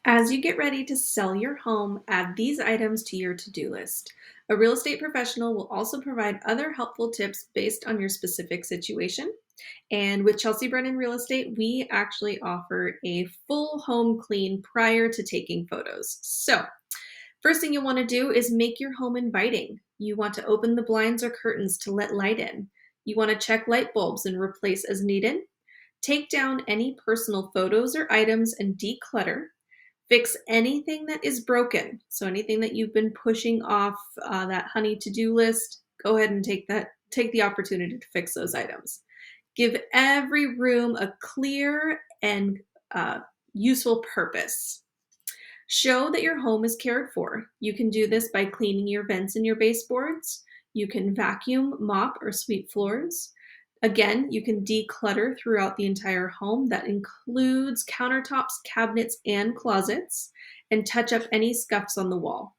As you get ready to sell your home, add these items to your to-do list. A real estate professional will also provide other helpful tips based on your specific situation. And with Chelsea Brennan Real Estate, we actually offer a full home clean prior to taking photos. So, first thing you want to do is make your home inviting. You want to open the blinds or curtains to let light in. You want to check light bulbs and replace as needed. Take down any personal photos or items and declutter. Fix anything that is broken. So anything that you've been pushing off that honey to-do list, go ahead and take the opportunity to fix those items. Give every room a clear and useful purpose. Show that your home is cared for. You can do this by cleaning your vents and your baseboards. You can vacuum, mop, or sweep floors. Again, you can declutter throughout the entire home. That includes countertops, cabinets, and closets, and touch up any scuffs on the wall.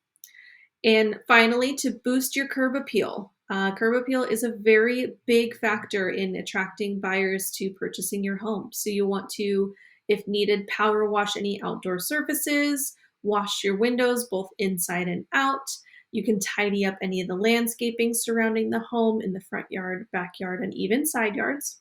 And finally, to boost your curb appeal. Curb appeal is a very big factor in attracting buyers to purchasing your home. So you want to, if needed, power wash any outdoor surfaces, wash your windows both inside and out. You can tidy up any of the landscaping surrounding the home in the front yard, backyard, and even side yards.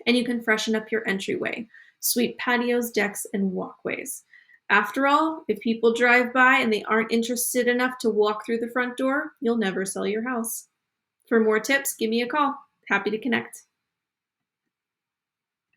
And you can freshen up your entryway, sweep patios, decks, and walkways. After all, if people drive by and they aren't interested enough to walk through the front door, you'll never sell your house. For more tips, give me a call. Happy to connect.